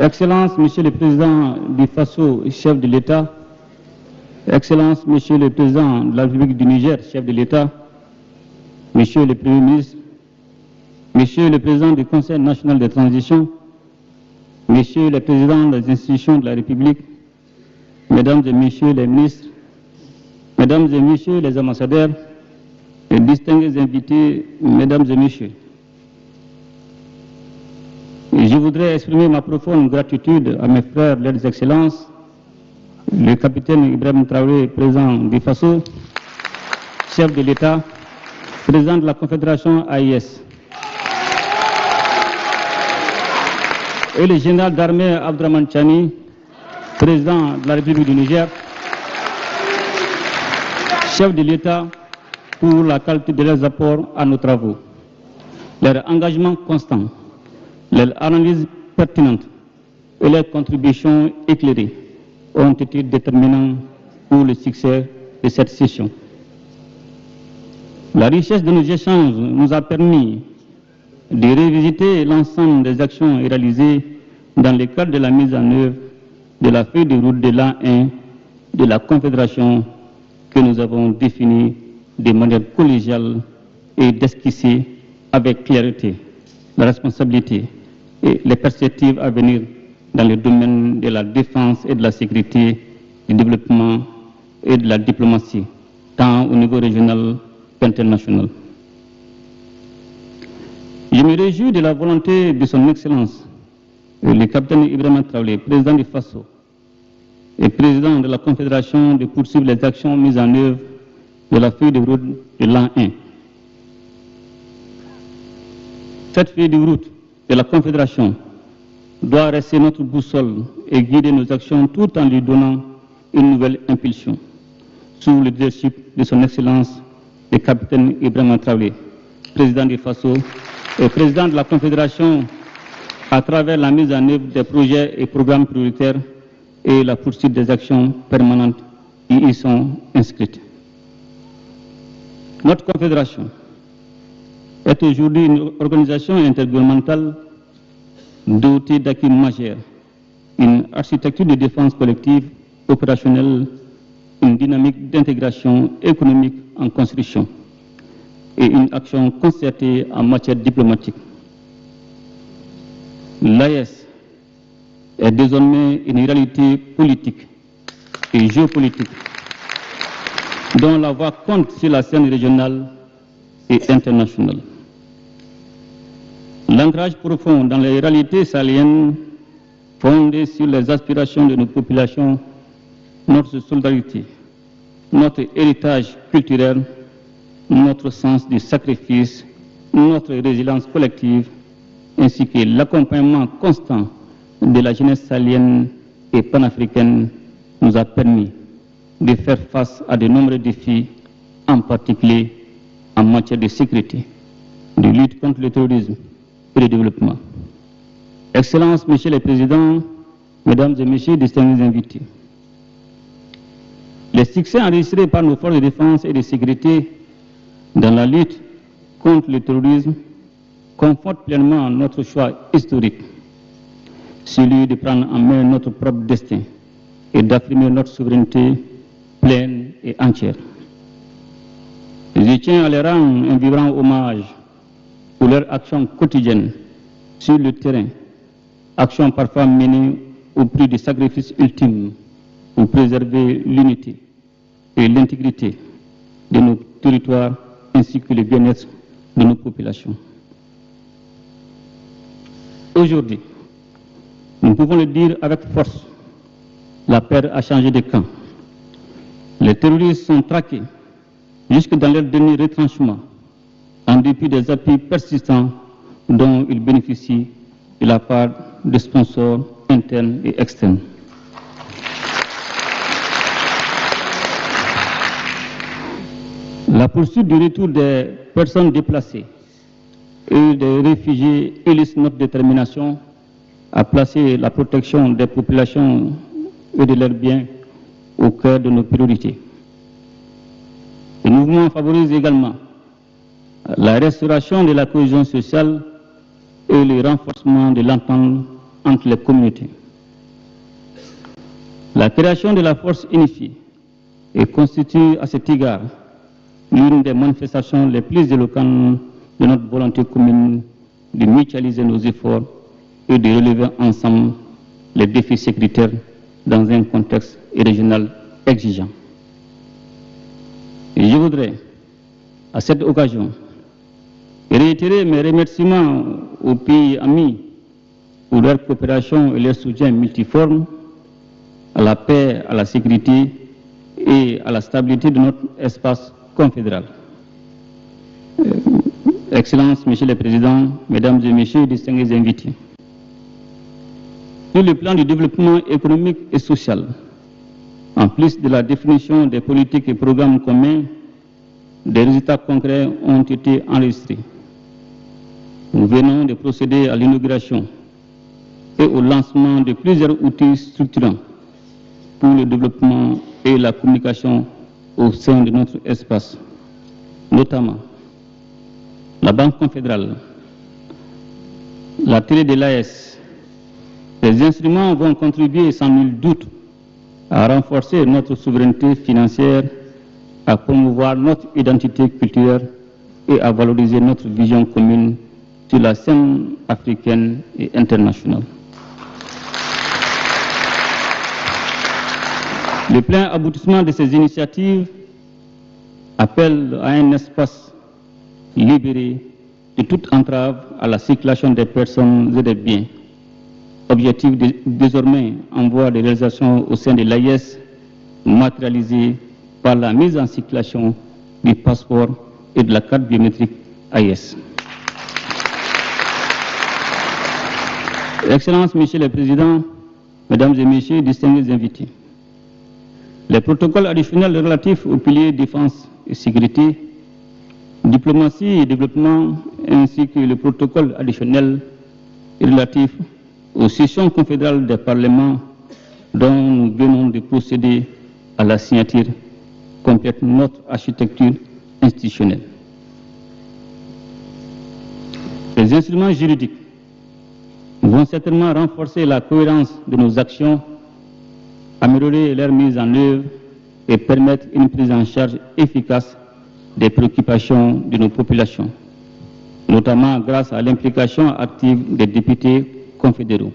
Excellences, Monsieur le Président du FASO, chef de l'État, Excellences, Monsieur le Président de la République du Niger, chef de l'État, Monsieur le Premier ministre, Monsieur le Président du Conseil national de transition, Monsieur le Président des institutions de la République, Mesdames et Messieurs les ministres, Mesdames et Messieurs les ambassadeurs, et distingués invités, Mesdames et Messieurs. Je voudrais exprimer ma profonde gratitude à mes frères, leurs excellences, le capitaine Ibrahim Traoré, président du FASO, chef de l'État, président de la Confédération AIS, et le général d'armée Abdraman Chani, président de la République du Niger, chef de l'État, pour la qualité de leurs apports à nos travaux. Leur engagement constant, leur analyse pertinente et leurs contributions éclairées ont été déterminants pour le succès de cette session. La richesse de nos échanges nous a permis de revisiter l'ensemble des actions réalisées dans le cadre de la mise en œuvre de la feuille de route de l'an 1 de la Confédération que nous avons définie de manière collégiale et d'esquisser avec clarté la responsabilité et les perspectives à venir dans le domaine de la défense et de la sécurité, du développement et de la diplomatie, tant au niveau régional qu'international. Je me réjouis de la volonté de son Excellence, le capitaine Ibrahim Traoré, président du FASO et président de la Confédération, de poursuivre les actions mises en œuvre de la feuille de route de l'an 1. Cette feuille de route de la Confédération doit rester notre boussole et guider nos actions tout en lui donnant une nouvelle impulsion, sous le leadership de son Excellence, le capitaine Ibrahim Traoré, président du FASO et président de la Confédération, à travers la mise en œuvre des projets et programmes prioritaires et la poursuite des actions permanentes qui y sont inscrites. Notre Confédération est aujourd'hui une organisation intergouvernementale dotée d'acquis majeurs, une architecture de défense collective opérationnelle, une dynamique d'intégration économique en construction et une action concertée en matière diplomatique. L'AES est désormais une réalité politique et géopolitique dont la voix compte sur la scène régionale et internationale. L'ancrage profond dans les réalités sahéliennes, fondé sur les aspirations de nos populations, notre solidarité, notre héritage culturel, notre sens du sacrifice, notre résilience collective, ainsi que l'accompagnement constant de la jeunesse sahélienne et panafricaine nous a permis de faire face à de nombreux défis, en particulier en matière de sécurité, de lutte contre le terrorisme et de développement. Excellences, Monsieur le Président, Mesdames et Messieurs, distingués invités, les succès enregistrés par nos forces de défense et de sécurité dans la lutte contre le terrorisme confortent pleinement notre choix historique, celui de prendre en main notre propre destin et d'affirmer notre souveraineté pleine et entière. Je tiens à leur rendre un vibrant hommage pour leur action quotidienne sur le terrain, action parfois menée au prix du sacrifice ultime pour préserver l'unité et l'intégrité de nos territoires ainsi que le bien-être de nos populations. Aujourd'hui, nous pouvons le dire avec force, la paix a changé de camp. Les terroristes sont traqués jusque dans leur dernier retranchement, en dépit des appuis persistants dont ils bénéficient de la part des sponsors internes et externes. La poursuite du retour des personnes déplacées et des réfugiés illustre notre détermination à placer la protection des populations et de leurs biens au cœur de nos priorités. Le mouvement favorise également la restauration de la cohésion sociale et le renforcement de l'entente entre les communautés. La création de la force unifiée et constitue à cet égard l'une des manifestations les plus éloquentes de notre volonté commune de mutualiser nos efforts et de relever ensemble les défis sécuritaires dans un contexte régional exigeant. Et je voudrais, à cette occasion, réitérer mes remerciements aux pays amis pour leur coopération et leur soutien multiforme à la paix, à la sécurité et à la stabilité de notre espace confédéral. Excellences, Monsieur le Président, Mesdames et Messieurs, distingués invités. Sur le plan du développement économique et social, en plus de la définition des politiques et programmes communs, des résultats concrets ont été enregistrés. Nous venons de procéder à l'inauguration et au lancement de plusieurs outils structurants pour le développement et la communication au sein de notre espace, notamment la Banque confédérale, la télé de l'AS. Ces instruments vont contribuer sans nul doute à renforcer notre souveraineté financière, à promouvoir notre identité culturelle et à valoriser notre vision commune sur la scène africaine et internationale. Le plein aboutissement de ces initiatives appelle à un espace libéré de toute entrave à la circulation des personnes et des biens. Objectif désormais en voie de réalisation au sein de l'AIS, matérialisé par la mise en circulation du passeport et de la carte biométrique AIS. Excellences, Monsieur le Président, Mesdames et Messieurs, distingués invités. Les protocoles additionnels relatifs aux piliers défense et sécurité, diplomatie et développement, ainsi que le protocole additionnel relatif aux sessions confédérales des parlements dont nous venons de procéder à la signature complètent notre architecture institutionnelle. Les instruments juridiques vont certainement renforcer la cohérence de nos actions, améliorer leur mise en œuvre et permettre une prise en charge efficace des préoccupations de nos populations, notamment grâce à l'implication active des députés confédéraux.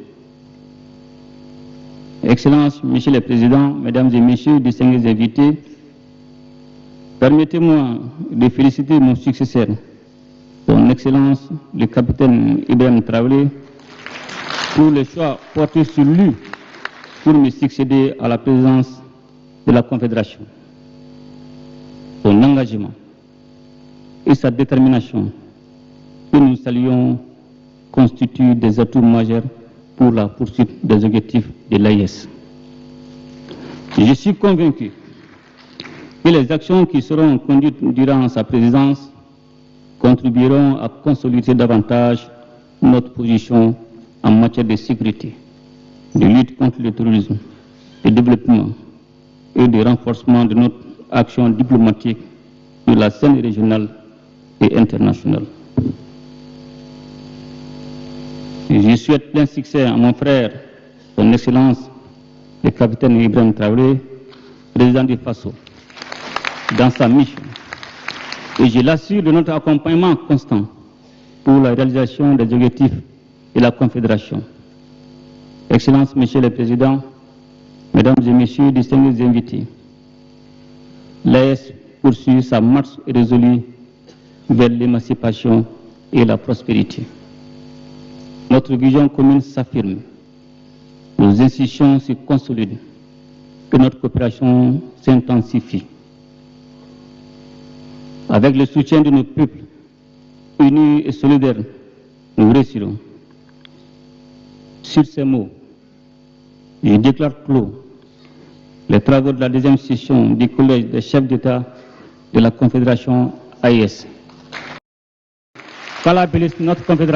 Excellences, Monsieur le Président, Mesdames et Messieurs, distingués invités, permettez-moi de féliciter mon successeur, Son Excellence le capitaine Ibrahim Traoré, pour le choix porté sur lui pour me succéder à la présidence de la Confédération. Son engagement et sa détermination, que nous saluons, constituent des atouts majeurs pour la poursuite des objectifs de l'AIS. Je suis convaincu que les actions qui seront conduites durant sa présidence contribueront à consolider davantage notre position en matière de sécurité, de lutte contre le terrorisme, de développement et de renforcement de notre action diplomatique sur la scène régionale et internationale. Je souhaite plein succès à mon frère, Son Excellence, le capitaine Ibrahim Traoré, président du FASO, dans sa mission. Et je l'assure de notre accompagnement constant pour la réalisation des objectifs de la Confédération. Excellences, Monsieur le Président, Mesdames et Messieurs, distingués invités, l'AS poursuit sa marche résolue vers l'émancipation et la prospérité. Notre vision commune s'affirme, nos institutions se consolident et notre coopération s'intensifie. Avec le soutien de nos peuples, unis et solidaires, nous réussirons. Sur ces mots, je déclare clos les travaux de la deuxième session du Collège des chefs d'État de la Confédération AIS. Qu'Allah bénisse notre Confédération.